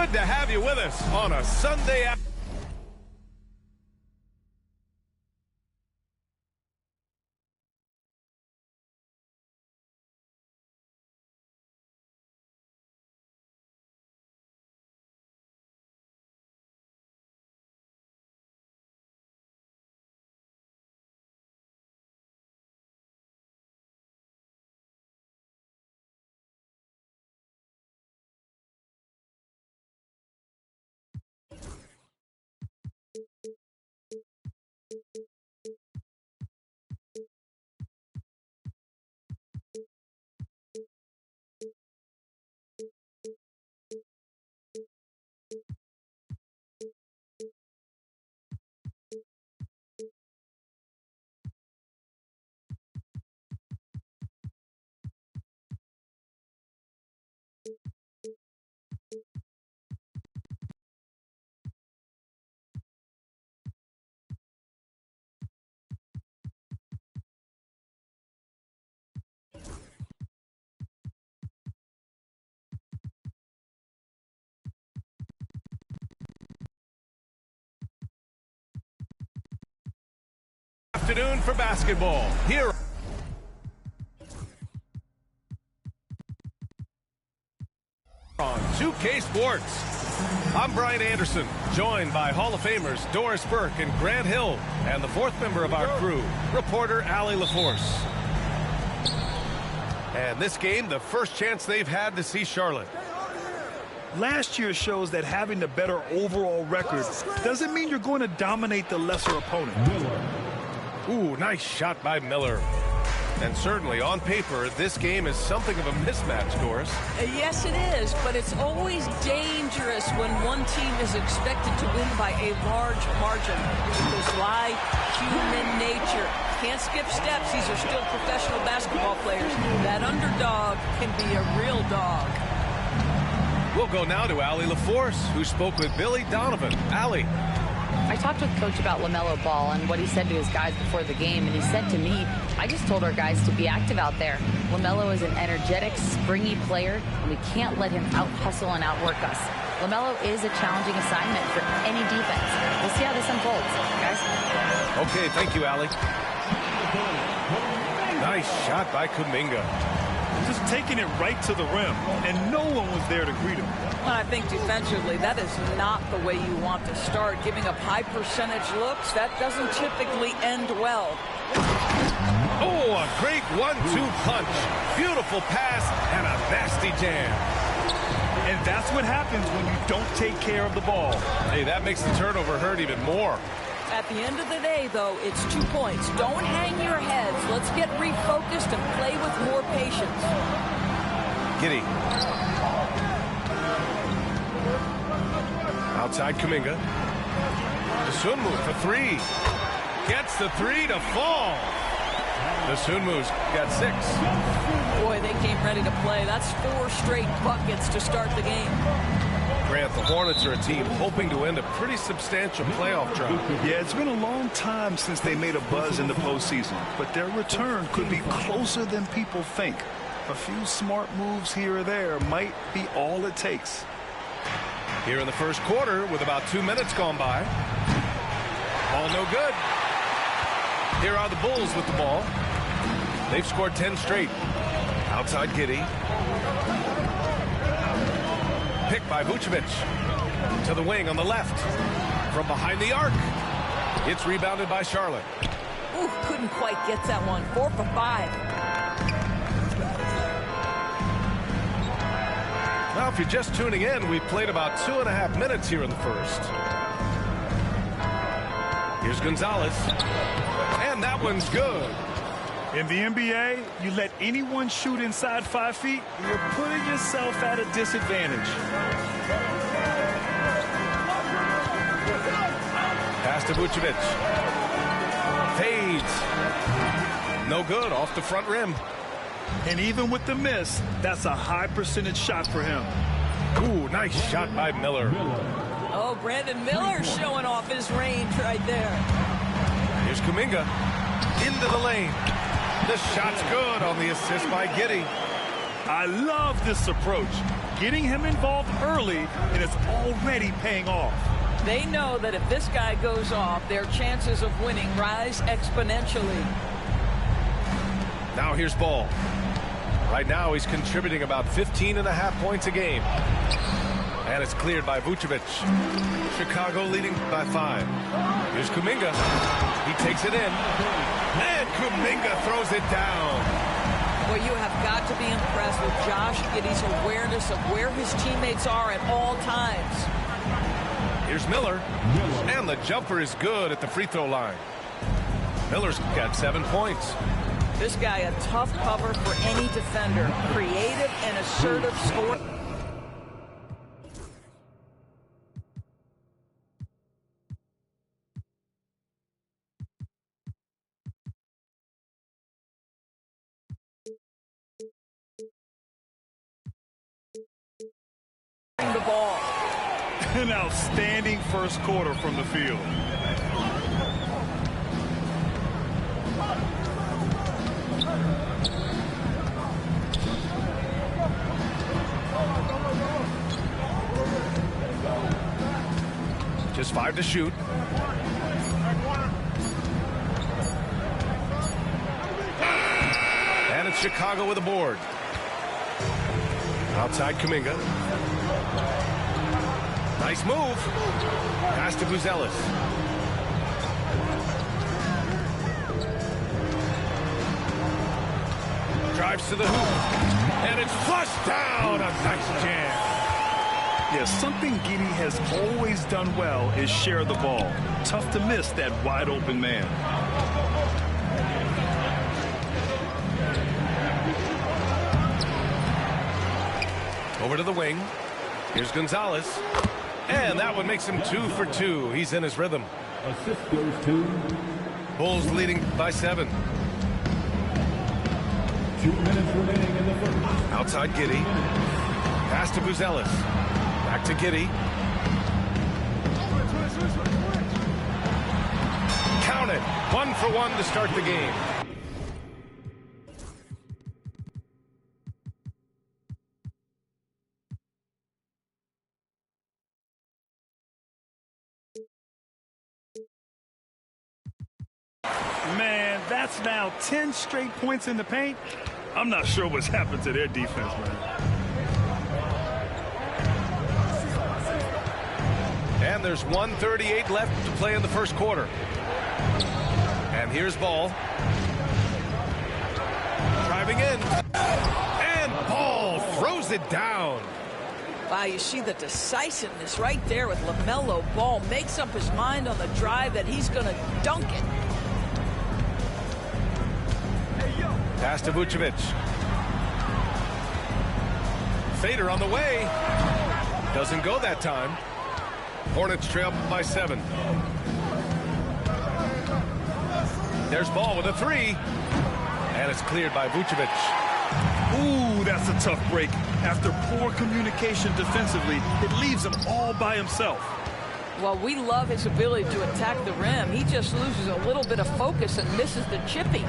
Good to have you with us on a Sunday afternoon. Afternoon for basketball here on 2K Sports. I'm Brian Anderson, joined by Hall of Famers Doris Burke and Grant Hill, and the fourth member of our crew, reporter Allie LaForce. And this game, the first chance they've had to see Charlotte. Last year shows that having the better overall record doesn't mean you're going to dominate the lesser opponent. Ooh, nice shot by Miller. And certainly, on paper, this game is something of a mismatch, Doris. Yes, it is, but it's always dangerous when one team is expected to win by a large margin. Because why? Human nature. Can't skip steps. These are still professional basketball players. That underdog can be a real dog. We'll go now to Allie LaForce, who spoke with Billy Donovan. Allie. I talked with Coach about LaMelo Ball and what he said to his guys before the game, and he said to me, I just told our guys to be active out there. LaMelo is an energetic, springy player, and we can't let him out-hustle and outwork us. LaMelo is a challenging assignment for any defense. We'll see how this unfolds, guys. Okay, thank you, Allie. Nice shot by Kuminga. Just taking it right to the rim, and no one was there to greet him. Well, I think defensively, that is not the way you want to start. Giving up high percentage looks, that doesn't typically end well. Oh, a great 1-2 punch. Beautiful pass and a nasty jam. And that's what happens when you don't take care of the ball. Hey, that makes the turnover hurt even more. At the end of the day, though, it's 2 points. Don't hang your heads. Let's get refocused and play with more patience. Giddey. Outside Kuminga. The Sunmu for three. Gets the three to fall. The Sunmu's got 6. Boy, they came ready to play. That's 4 straight buckets to start the game. Grant, the Hornets are a team hoping to end a pretty substantial playoff drought. Yeah, it's been a long time since they made a buzz in the postseason, but their return could be closer than people think. A few smart moves here or there might be all it takes. Here in the first quarter, with about 2 minutes gone by. Ball no good. Here are the Bulls with the ball. They've scored 10 straight. Outside Giddey. Picked by Vucevic. To the wing on the left. From behind the arc. It's rebounded by Charlotte. Ooh, couldn't quite get that one. 4 for 5. Now, if you're just tuning in, we've played about 2.5 minutes here in the first. Here's Gonzalez. And that one's good. In the NBA, you let anyone shoot inside 5 feet, you're putting yourself at a disadvantage. Pass to Vucevic. Fades. No good, off the front rim. And even with the miss, that's a high percentage shot for him. Ooh, nice shot by Miller. Oh, Brandon Miller showing off his range right there. Here's Kuminga. Into the lane. The shot's good on the assist by Giddey. I love this approach. Getting him involved early, and it's already paying off. They know that if this guy goes off, their chances of winning rise exponentially. Now here's Ball. Right now he's contributing about 15.5 points a game. And it's cleared by Vucevic. Chicago leading by 5. Here's Kuminga. He takes it in. And Kuminga throws it down. Well, you have got to be impressed with Josh Giddey's awareness of where his teammates are at all times. Here's Miller. And the jumper is good at the free throw line. Miller's got 7 points. This guy a tough cover for any defender. Creative and assertive score. The ball. An outstanding first quarter from the field. Just 5 to shoot. And it's Chicago with a board. Outside Kuminga. Nice move. Pass to Buzelis. Drives to the hoop. And it's flushed down. A nice jam. Yeah, something Giddey has always done well is share the ball. Tough to miss that wide open man. Over to the wing. Here's Gonzalez. And that one makes him 2 for 2. He's in his rhythm. Assist goes to Bulls leading by 7. 2 minutes remaining in the first. Outside Giddey. Pass to Buzelis. Back to Giddey. Count it. 1 for 1 to start the game. Man, that's now 10 straight points in the paint. I'm not sure what's happened to their defense, man. And there's 1:38 left to play in the first quarter. And here's Ball. Driving in. And Ball throws it down. Wow, you see the decisiveness right there with LaMelo Ball. Makes up his mind on the drive that he's going to dunk it. Pass to Vucevic. Fader on the way. Doesn't go that time. Hornets trail by 7. There's Ball with a 3. And it's cleared by Vucevic. Ooh, that's a tough break. After poor communication defensively, it leaves him all by himself. Well, we love his ability to attack the rim. He just loses a little bit of focus and misses the chippy.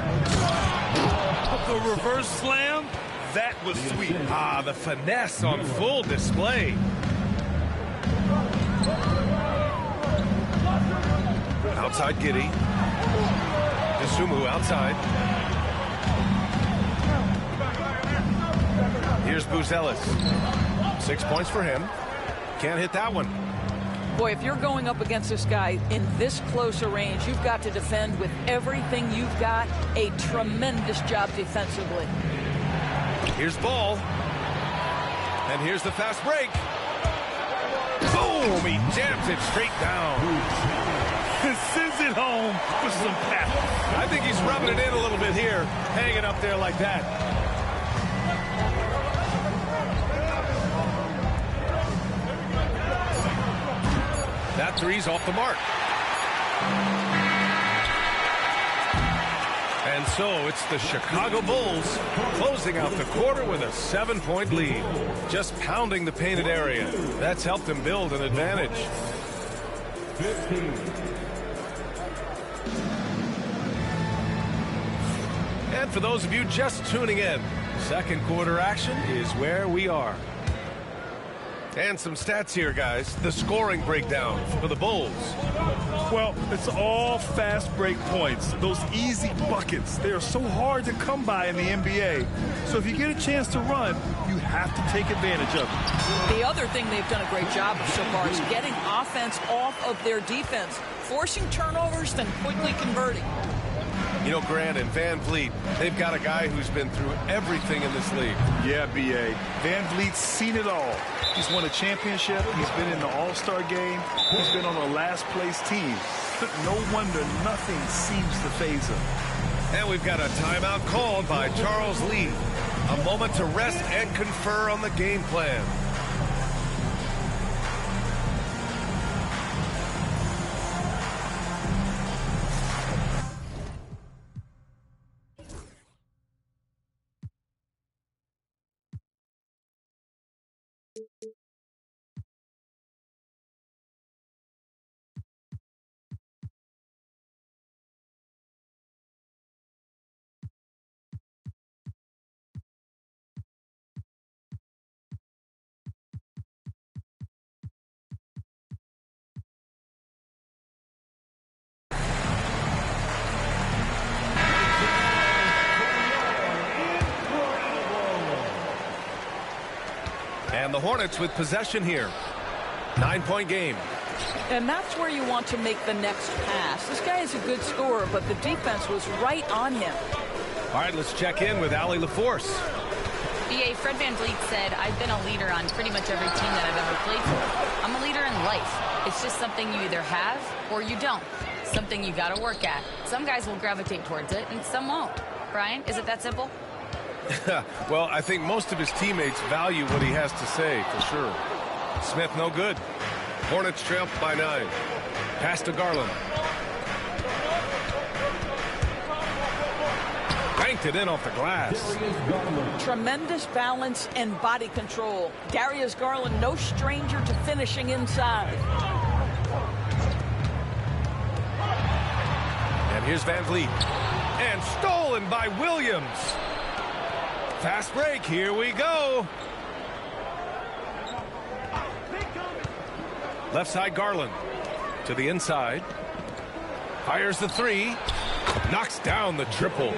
The reverse slam, that was sweet. Ah, the finesse on full display. Outside Giddey. Disumu outside. Here's Buzelis. 6 points for him. Can't hit that one. Boy, if you're going up against this guy in this close a range, you've got to defend with everything you've got. A tremendous job defensively. Here's Ball. And here's the fast break. Boom! He jams it straight down. Sends it home with some pass. I think he's rubbing it in a little bit here, hanging up there like that. That three's off the mark. And so it's the Chicago Bulls closing out the quarter with a 7-point lead. Just pounding the painted area. That's helped them build an advantage. 15. And for those of you just tuning in, Second quarter action is where we are. And some stats here, guys. The scoring breakdown for the Bulls. Well, it's all fast break points. Those easy buckets. They are so hard to come by in the NBA. So if you get a chance to run, you have to take advantage of it. The other thing they've done a great job of so far is getting offense off of their defense, forcing turnovers, then quickly converting. You know, Grant and Van Vliet, they've got a guy who's been through everything in this league. Yeah, B.A. Van Vliet's seen it all. He's won a championship. He's been in the All-Star game. He's been on a last-place team. But no wonder nothing seems to faze him. And we've got a timeout called by Charles Lee. A moment to rest and confer on the game plan. And the Hornets with possession here. 9-point game. And that's where you want to make the next pass. This guy is a good scorer, but the defense was right on him. All right, let's check in with Allie LaForce. B.A. Fred VanVleet said, I've been a leader on pretty much every team that I've ever played for. I'm a leader in life. It's just something you either have or you don't. Something you got to work at. Some guys will gravitate towards it and some won't. Brian, is it that simple? Well, I think most of his teammates value what he has to say, for sure. Smith, no good. Hornets trail by 9. Pass to Garland. Banked it in off the glass. Tremendous balance and body control. Darius Garland, no stranger to finishing inside. And here's Van Vliet. And stolen by Williams. Fast break, here we go. Left side Garland to the inside. Fires the 3. Knocks down the triple.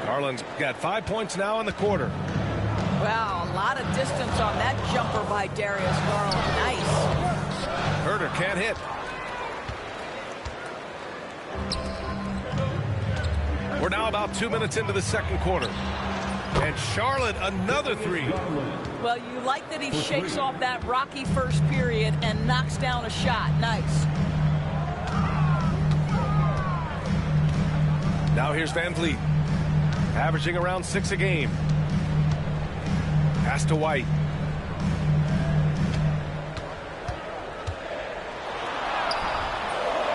Garland's got 5 points now in the quarter. Wow, a lot of distance on that jumper by Darius Garland. Nice. Herter can't hit. We're now about 2 minutes into the second quarter. And Charlotte, another 3. Well, you like that he shakes off that rocky first period and knocks down a shot. Nice. Now here's Van Vliet, averaging around 6 a game. Pass to White.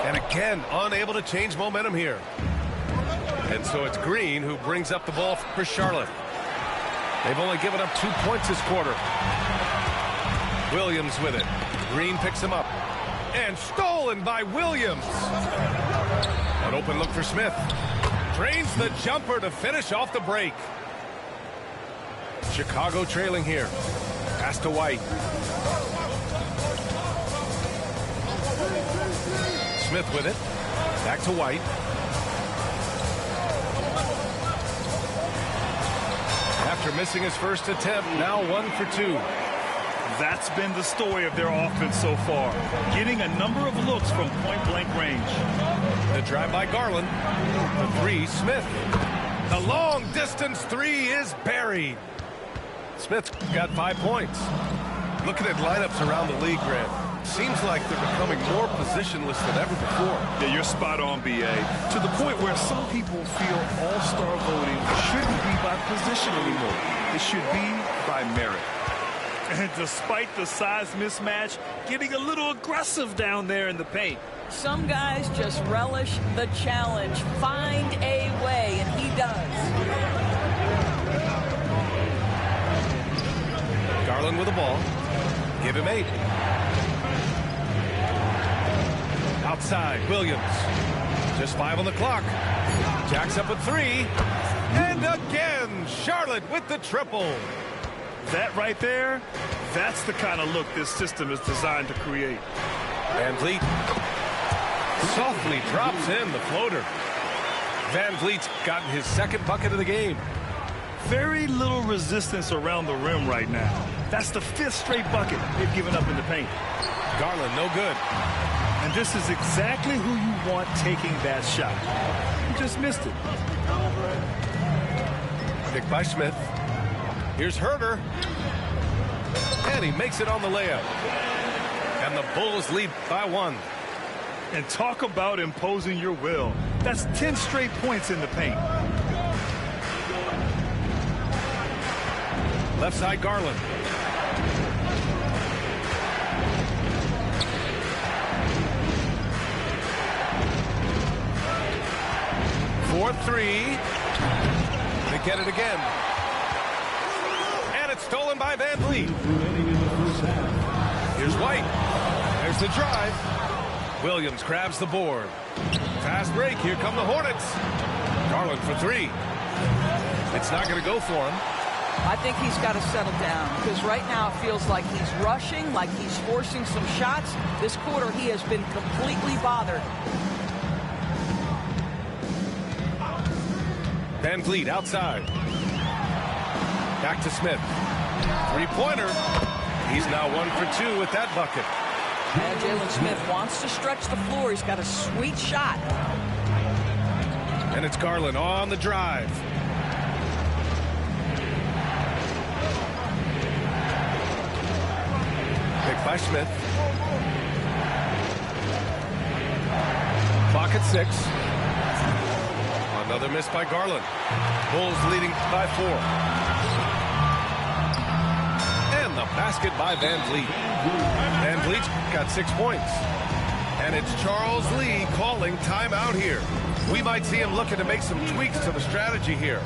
And again, unable to change momentum here. And so it's Green who brings up the ball for Charlotte. They've only given up 2 points this quarter. Williams with it. Green picks him up. And stolen by Williams. An open look for Smith. Drains the jumper to finish off the break. Chicago trailing here. Pass to White. Smith with it. Back to White. After missing his first attempt, now 1 for 2. That's been the story of their offense so far. Getting a number of looks from point-blank range. The drive by Garland. The 3, Smith. The long-distance 3 is buried. Smith's got 5 points. Looking at lineups around the league, Grant, seems like they're becoming more positionless than ever before. Yeah, you're spot on, B.A. To the point where some people feel all-star voting shouldn't be by position anymore. It should be by merit. And despite the size mismatch, getting a little aggressive down there in the paint. Some guys just relish the challenge. Find a way, and he does. Garland with the ball. Give him 8. Outside, Williams. Just 5 on the clock. Jacks up at 3. And again, Charlotte with the triple. That right there, that's the kind of look this system is designed to create. Van Vliet softly drops in the floater. Van Vliet's gotten his second bucket of the game. Very little resistance around the rim right now. That's the 5th straight bucket they've given up in the paint. Garland, no good. And this is exactly who you want taking that shot. You just missed it. Pick by Smith. Here's Herter. And he makes it on the layup. And the Bulls lead by 1. And talk about imposing your will. That's 10 straight points in the paint. Left side, Garland. For 3. They get it again. And it's stolen by Van Vliet. Here's White. There's the drive. Williams grabs the board. Fast break. Here come the Hornets. Garland for 3. It's not going to go for him. I think he's got to settle down because right now it feels like he's rushing, like he's forcing some shots. This quarter he has been completely bothered. Van Vliet outside. Back to Smith. 3-pointer. He's now 1 for 2 with that bucket. And Jalen Smith wants to stretch the floor. He's got a sweet shot. And it's Garland on the drive. Pick by Smith. Clock at 6. Another miss by Garland. Bulls leading by 4. And the basket by Van Vliet. Van Vliet's got 6 points. And it's Charles Lee calling timeout here. We might see him looking to make some tweaks to the strategy here.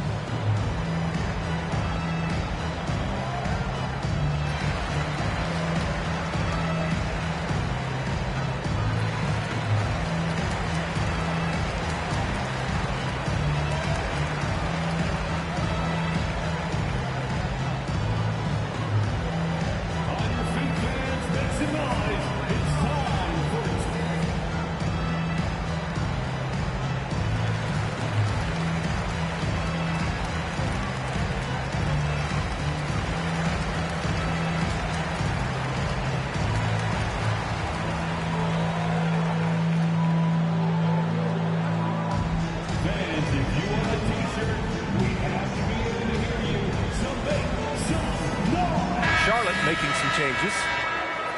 Charlotte making some changes.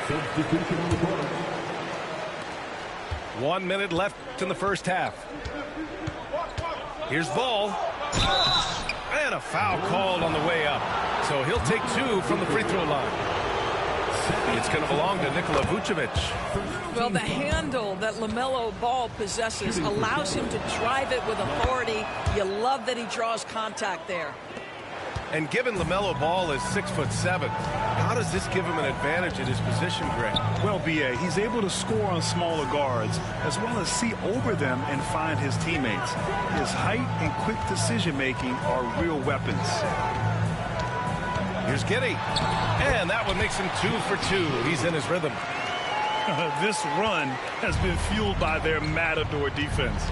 Substitution on the court. 1 minute left in the first half. Here's Ball. And a foul called on the way up. So he'll take 2 from the free throw line. It's going to belong to Nikola Vucevic. Well, the handle that LaMelo Ball possesses allows him to drive it with authority. You love that he draws contact there. And given LaMelo Ball is 6'7", how does this give him an advantage at his position, Greg? Well, B.A., he's able to score on smaller guards as well as see over them and find his teammates. His height and quick decision-making are real weapons. Here's Giddey. And that one makes him 2 for 2. He's in his rhythm. This run has been fueled by their Matador defense.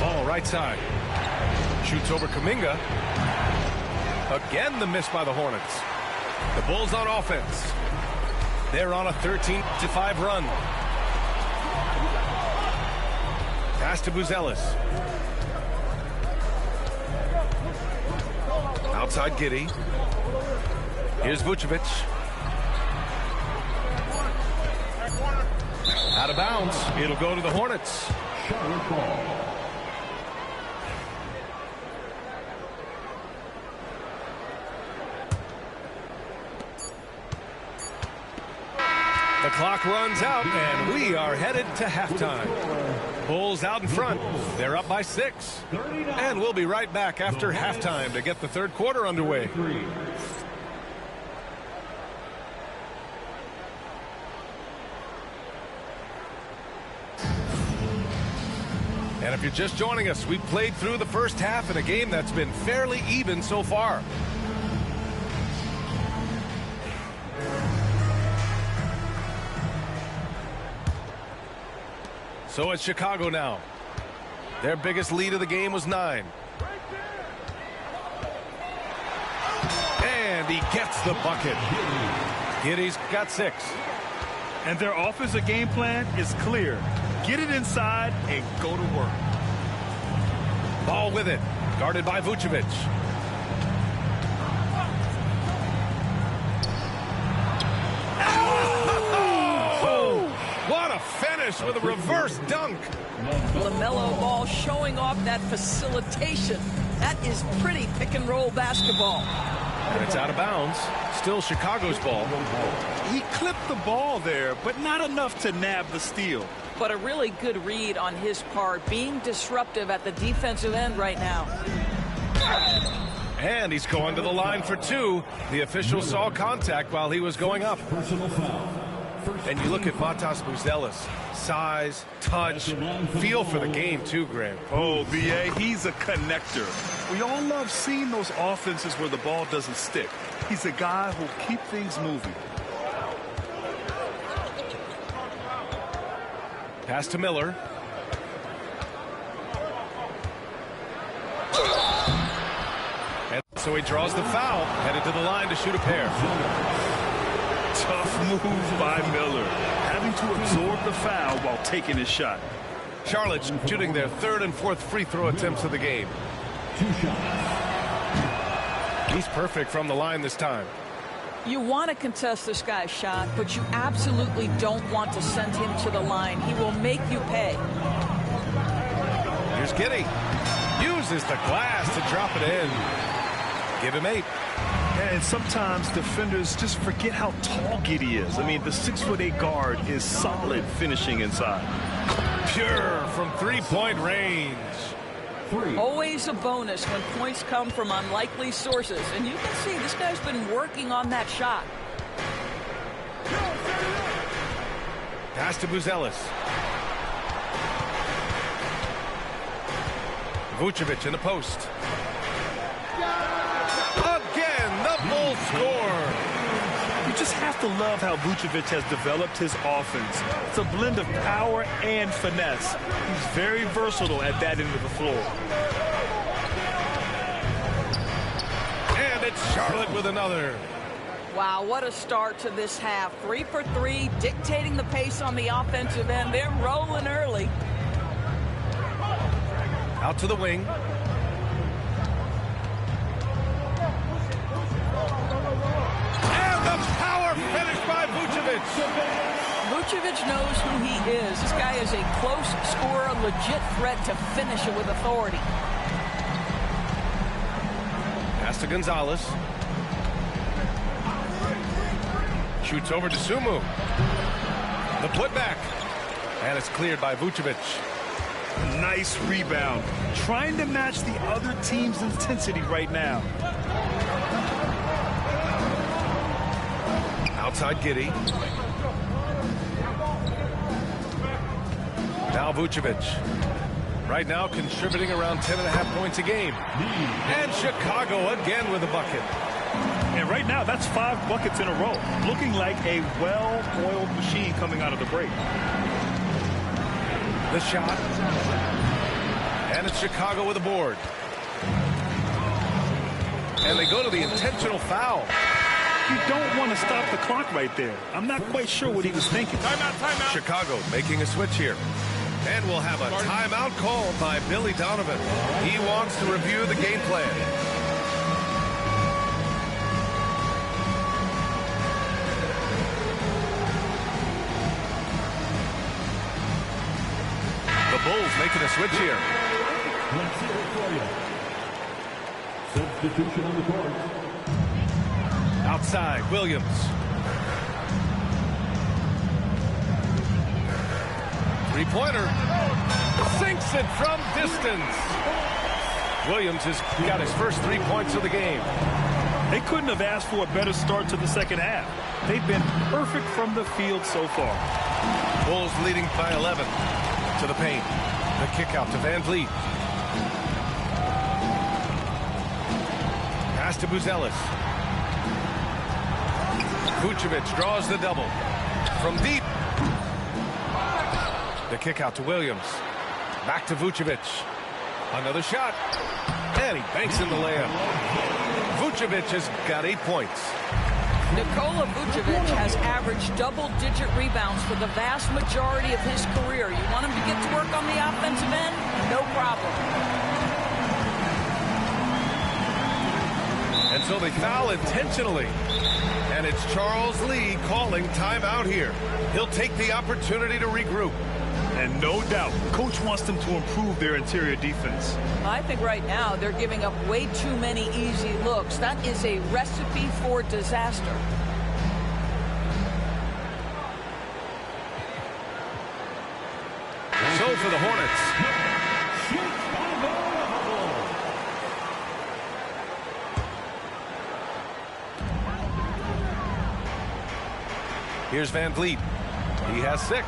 Ball right side. Shoots over Kuminga. Again the miss by the Hornets. The Bulls on offense. They're on a 13-5 run. Pass to Buzelis. Outside Giddey. Here's Vucevic. Out of bounds. It'll go to the Hornets. Charlotte ball. The clock runs out, and we are headed to halftime. Bulls out in front. They're up by 6. And we'll be right back after halftime to get the third quarter underway. And a if you're just joining us, we've played through the first half in a game that's been fairly even so far. So it's Chicago now. Their biggest lead of the game was 9. And he gets the bucket. Giddey's got 6. And their offensive game plan is clear. Get it inside and go to work. Ball with it. Guarded by Vucevic. Oh! What a finish with a reverse dunk. LaMelo Ball showing off that facilitation. That is pretty pick-and-roll basketball. And it's out of bounds. Still Chicago's ball. He clipped the ball there, but not enough to nab the steal. But a really good read on his part, being disruptive at the defensive end right now. And he's going to the line for 2. The official saw contact while he was going up. Personal foul. And you look at Matas Buzelis. Size, touch, feel for the game too, Graham. Oh, VA, he's a connector. We all love seeing those offenses where the ball doesn't stick. He's a guy who'll keep things moving. Pass to Miller. And so he draws the foul, headed to the line to shoot a pair. Tough move by Miller, having to absorb the foul while taking his shot. Charlotte's shooting their 3rd and 4th free throw attempts of the game. 2 shots. He's perfect from the line this time. You want to contest this guy's shot, but you absolutely don't want to send him to the line. He will make you pay. Here's Giddey. Uses the glass to drop it in. Give him 8. And sometimes defenders just forget how tall Giddey is. I mean, the 6'8" guard is solid finishing inside. Pure from 3-point range. 3. Always a bonus when points come from unlikely sources. And you can see this guy's been working on that shot. Pass to Buzelis. Vucevic in the post. Again, the Bulls score. You just have to love how Vucevic has developed his offense. It's a blend of power and finesse. He's very versatile at that end of the floor. And it's Charlotte with another. Wow, what a start to this half. 3 for 3, dictating the pace on the offensive end. They're rolling early. Out to the wing. And the power finish by Vucevic. Vucevic knows who he is. This guy is a close scorer, legit threat to finish it with authority. Pass to Gonzalez. Shoots over to Sumu. The putback. And it's cleared by Vucevic. Nice rebound. Trying to match the other team's intensity right now. Outside Giddey. Now Vucevic. Right now contributing around 10.5 points a game. And Chicago again with a bucket. And right now, that's 5 buckets in a row. Looking like a well-oiled machine coming out of the break. The shot. And it's Chicago with a board. And they go to the intentional foul. You don't want to stop the clock right there. I'm not quite sure what he was thinking. Timeout, timeout. Chicago making a switch here. And we'll have a timeout called by Billy Donovan. He wants to review the game plan. The Bulls making a switch here. Substitution on the court. Outside, Williams. Three-pointer. Sinks it from distance. Williams has got his first 3 points of the game. They couldn't have asked for a better start to the second half. They've been perfect from the field so far. Bulls leading by 11 to the paint. The kick out to Van Vliet. Pass to Buzelis. Vucevic draws the double. From deep. The kick out to Williams. Back to Vucevic. Another shot. And he banks in the layup. Vucevic has got 8 points. Nikola Vucevic has averaged double-digit rebounds for the vast majority of his career. You want him to get to work on the offensive end? No problem. And so they foul intentionally. And it's Charles Lee calling timeout here. He'll take the opportunity to regroup. And no doubt, coach wants them to improve their interior defense. I think right now they're giving up way too many easy looks. That is a recipe for disaster. So for the Hornets. Here's Van Vliet. He has 6.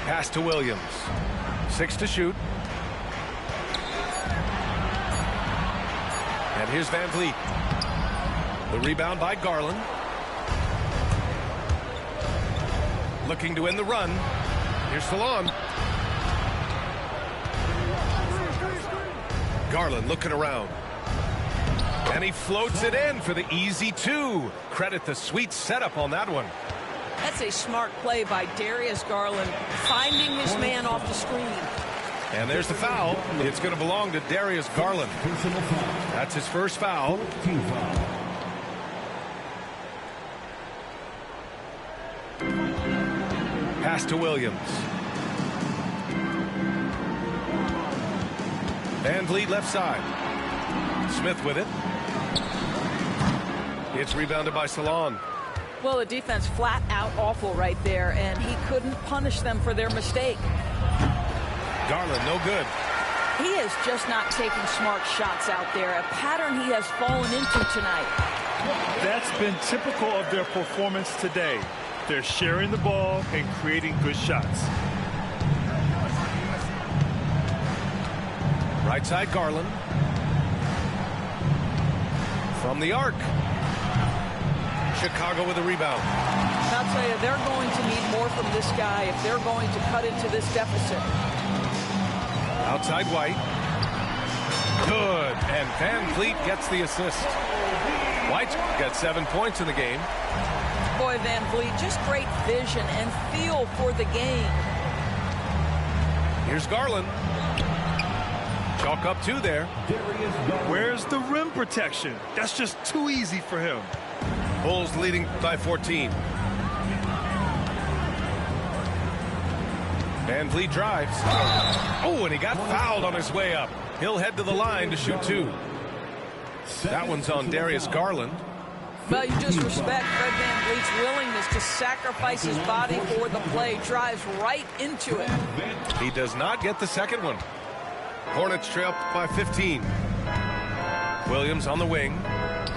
Pass to Williams. 6 to shoot. And here's Van Vliet. The rebound by Garland. Looking to end the run. Here's Salon. Garland looking around. And he floats it in for the easy 2. Credit the sweet setup on that one. That's a smart play by Darius Garland, finding his man off the screen. And there's the foul. It's going to belong to Darius Garland. That's his first foul. Pass to Williams. Van Vliet left side. Smith with it. It's rebounded by Salon. Well, the defense flat out awful right there, and he couldn't punish them for their mistake. Garland, no good. He is just not taking smart shots out there, a pattern he has fallen into tonight. That's been typical of their performance today. They're sharing the ball and creating good shots. Right side, Garland. From the arc. Chicago with a rebound. I'll tell you, they're going to need more from this guy if they're going to cut into this deficit. Outside White. Good. And Van Vliet gets the assist. White's got 7 points in the game. Boy, Van Vliet, just great vision and feel for the game. Here's Garland. Chalk up 2 there. Where's the rim protection? That's just too easy for him. Bulls leading by 14. Van Vliet drives. Oh, and he got fouled on his way up. He'll head to the line to shoot 2. That one's on Darius Garland. Well, you just respect Fred Van Vliet's willingness to sacrifice his body for the play. Drives right into it. He does not get the second one. Hornets trail by 15. Williams on the wing.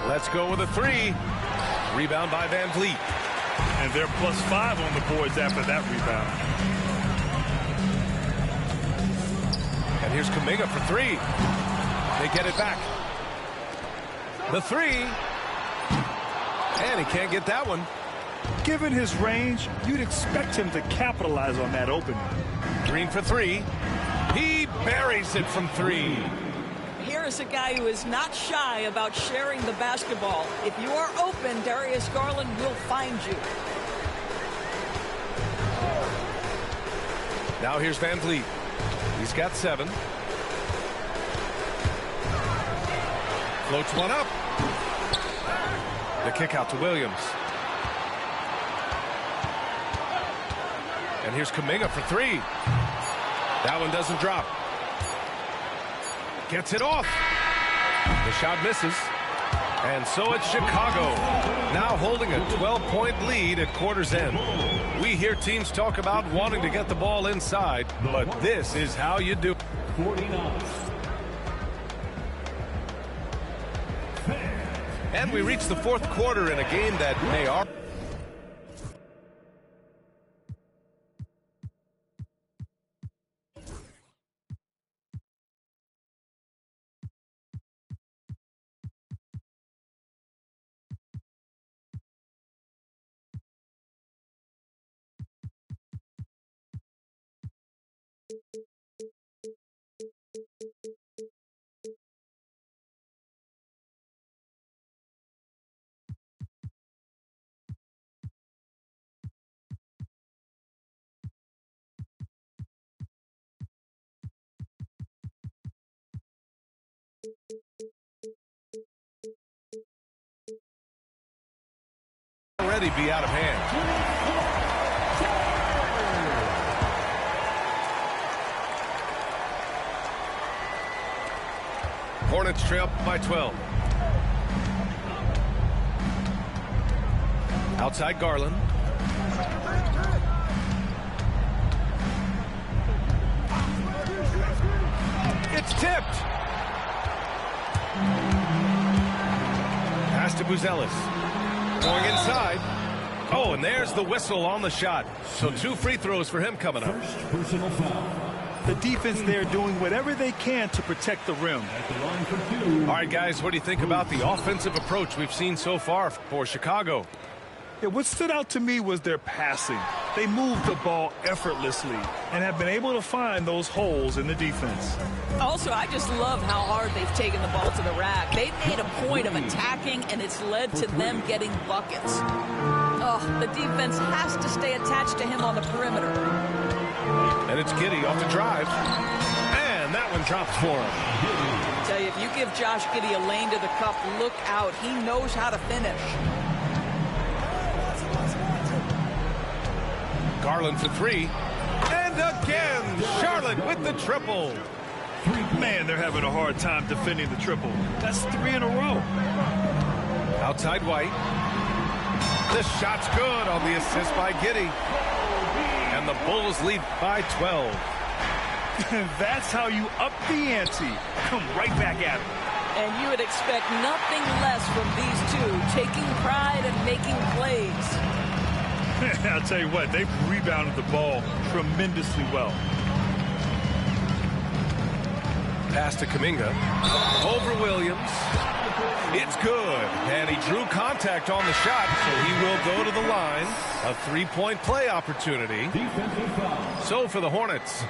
Let's go with a 3. Rebound by Van Vliet. And they're +5 on the boards after that rebound. And here's Kuminga for 3. They get it back. The 3. And he can't get that one. Given his range, you'd expect him to capitalize on that opening. Green for 3. He buries it from 3. Here is a guy who is not shy about sharing the basketball. If you are open, Darius Garland will find you. Now here's Van Vliet. He's got 7. Floats one up. The kick out to Williams. And here's Kuminga for 3. That one doesn't drop. Gets it off. The shot misses. And so it's Chicago, now holding a 12-point lead at quarter's end. We hear teams talk about wanting to get the ball inside, but this is how you do it. 49. And we reach the fourth quarter in a game that may be out of hand. Hornets trail by 12. Outside Garland. It's tipped. Pass to Buzelis. Going inside. Oh, and there's the whistle on the shot. So 2 free throws for him coming up. First personal foul. The defense there doing whatever they can to protect the rim. At the line for 2. All right, guys, what do you think about the offensive approach we've seen so far for Chicago? Yeah, what stood out to me was their passing. They moved the ball effortlessly and have been able to find those holes in the defense. Also, I just love how hard they've taken the ball to the rack. They've made a point of attacking, and it's led to them getting buckets. Oh, the defense has to stay attached to him on the perimeter. And it's Giddey off the drive. And that one drops for him. I tell you, if you give Josh Giddey a lane to the cup, look out. He knows how to finish. Garland for 3. And again, Charlotte with the triple. Man, they're having a hard time defending the triple. That's 3 in a row. Outside White. The shot's good on the assist by Giddey. And the Bulls lead by 12. That's how you up the ante. Come right back at it. And you would expect nothing less from these two, taking pride and making plays. I'll tell you what, they've rebounded the ball tremendously well. Pass to Kuminga. Over Williams. It's good. And he drew contact on the shot, so he will go to the line. A 3-point play opportunity. Defensive foul. So for the Hornets.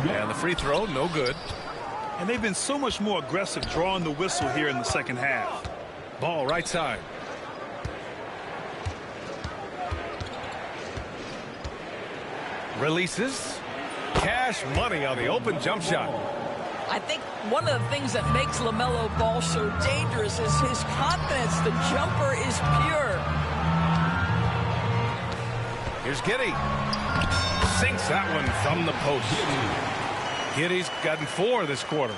And the free throw, no good. And they've been so much more aggressive drawing the whistle here in the second half. Ball right side. Releases. Cash money on the open jump shot. I think one of the things that makes LaMelo Ball so dangerous is his confidence. The jumper is pure. Here's Giddey. Sinks that one from the post. Giddey's gotten 4 this quarter.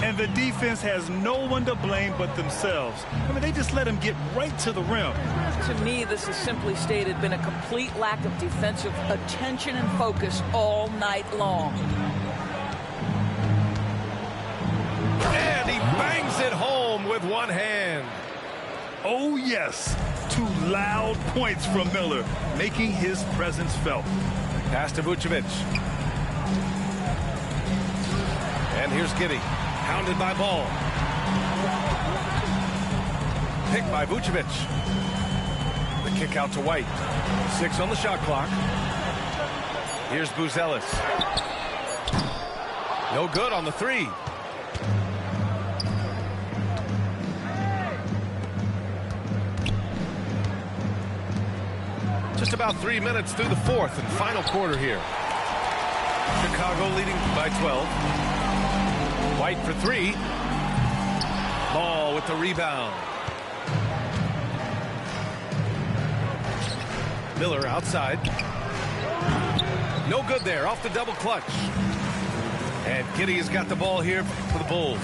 And the defense has no one to blame but themselves. I mean, they just let him get right to the rim. To me, this has simply stated been a complete lack of defensive attention and focus all night long. And he bangs it home with one hand. Oh, yes. 2 loud points from Miller, making his presence felt. Pass to Vucevic. And here's Giddey. Hounded by Ball. Picked by Vucevic. The kick out to White. 6 on the shot clock. Here's Buzelis. No good on the 3. Just about 3 minutes through the 4th and final quarter here. Chicago leading by 12. White for 3. Ball with the rebound. Miller outside. No good there, off the double clutch. And Giddey has got the ball here for the Bulls.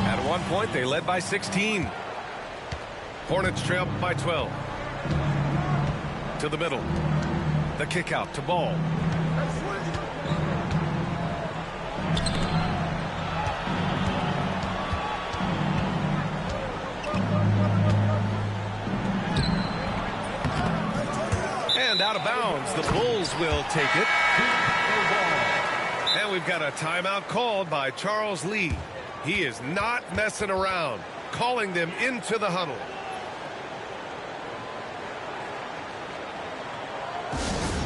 At one point, they led by 16. Hornets trail by 12. To the middle. The kick out to Ball. And out of bounds, the Bulls will take it. And we've got a timeout called by Charles Lee. He is not messing around, calling them into the huddle.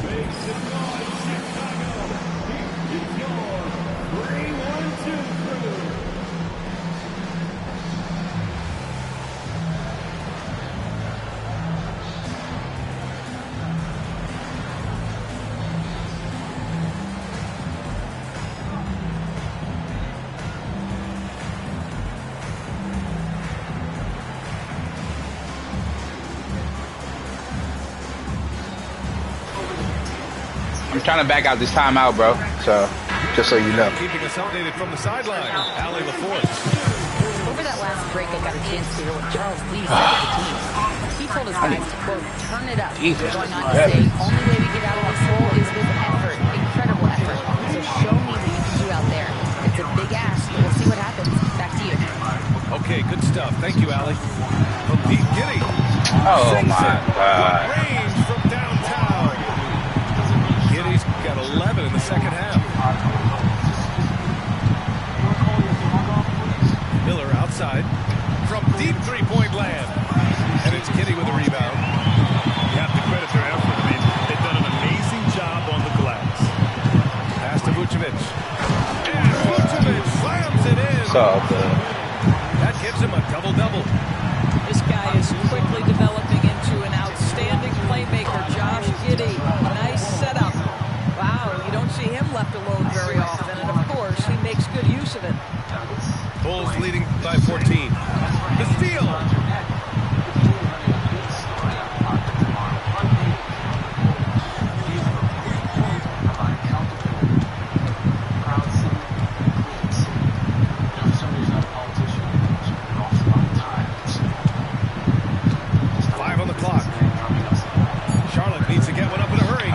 Make some noise, Chicago. Here is your 3-1-2 crew. trying to back out this timeout, bro. So, just so you know. Keeping us updated from the sideline, Allie LaForce. Over that last break, I got a chance to hear what Charles Lee said to the team. He told his guys to, quote, turn it up. Going on to say, only way we get out of this hole is with effort, incredible effort. So show me what you can do out there. It's a big ask. We'll see what happens. Back to you. Okay, good stuff. Thank you, Allie. From Pete Giddy. Oh, my God. Range from downtown. Giddy's got 11 in the second half. Miller outside from deep three-point land. And it's Giddy with a rebound. You have to credit their effort. I mean, they've done an amazing job on the glass. Pass to Vucevic. And Vucevic slams it in. So good. That gives him a double-double. This guy is quickly developing into an outstanding playmaker, Josh Giddey. Nice setup. Wow, you don't see him left alone very often, and of course, he makes good use of it. Bulls leading by 14. The steal.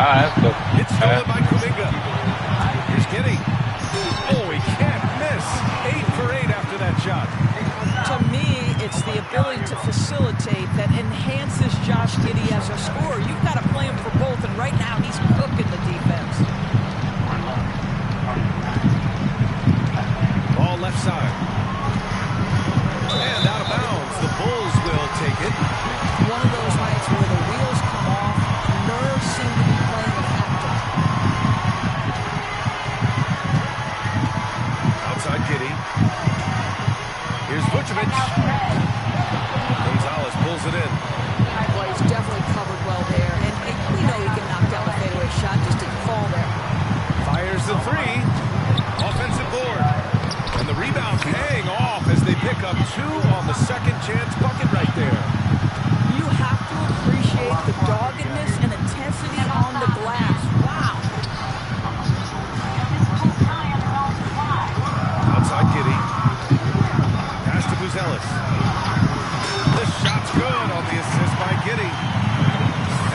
That's good. It's stolen by Kuminga. Here's Giddy. Oh, he can't miss. 8 for 8 after that shot. To me, it's the ability to facilitate that enhances Josh Giddey as a scorer. You've got to play him for both, and right now he's cooking the defense. Ball left side. And out of bounds. The Bulls will take it. One of those nights where the wheels come off, nerves seem to be playing a factor. Outside Giddey. Here's Vucevic. Gonzalez pulls it in. Well, he's definitely covered well there, and we know he can knock down the fadeaway shot, just didn't fall there. Fires the three. Offensive board. And the rebound paying off as they pick up 2 on the second chance bucket right there. You have to appreciate the doggedness and intensity on the glass. Wow. Outside Giddey. Pass to Buzelis. The shot's good on the assist by Giddey.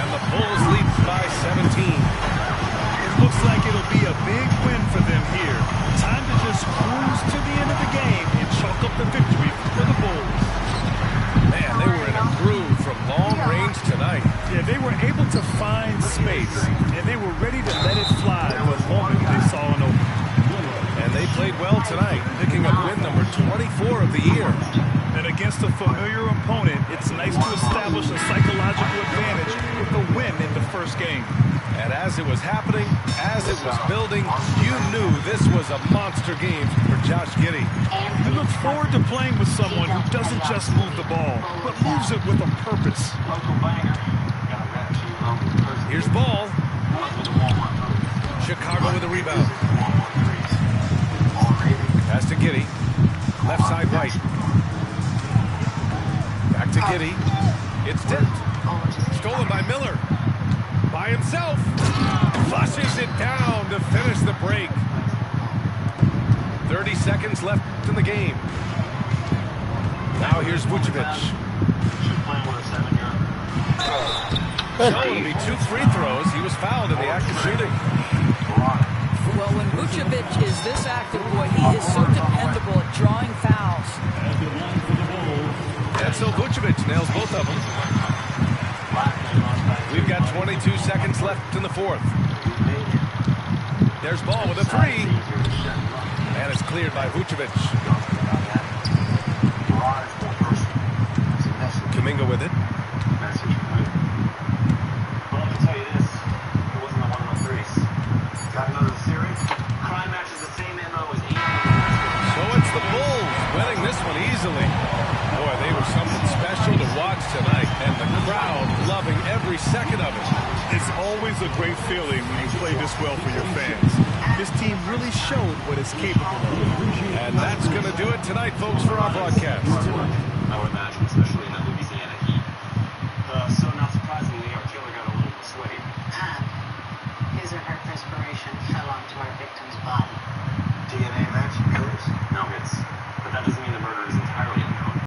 And the Bulls lead by 17. It looks like it'll be a big win for them here. Time to just cruise to the end of the game and chalk up the victory for the Bulls. Man, they were in a groove from long range tonight. Yeah, they were able to find space, and they were ready to let it fly the moment they saw an opening. And they played well tonight, picking up win number 24 of the year. And against a familiar opponent, it's nice to establish a psychological advantage with a win in the first game. And as it was happening, as it was building, you knew this was a monster game for Josh Giddey. He looks forward to playing with someone who doesn't just move the ball, but moves it with a purpose. Here's Ball. Chicago with a rebound. Pass to Giddey. Left side right. Back to Giddey. It's tipped. Stolen by Miller. By himself. Flushes it down to finish the break. 30 seconds left in the game. Now here's Vucevic. So it'll be 2 free throws. He was fouled in the act of shooting. Well, when Vucevic is this active, boy, he is so dependable at drawing fouls. And so Vucevic nails both of them. We've got 22 seconds left in the fourth. There's Ball with a 3. And it's cleared by Vucevic. Kuminga with it. So it's the Bulls winning this one easily. Boy, they were something special to watch tonight, and the crowd loving every second of it. It's always a great feeling when you play this well for your fans. This team really showed what it's capable of. And that's going to do it tonight, folks, for our broadcast.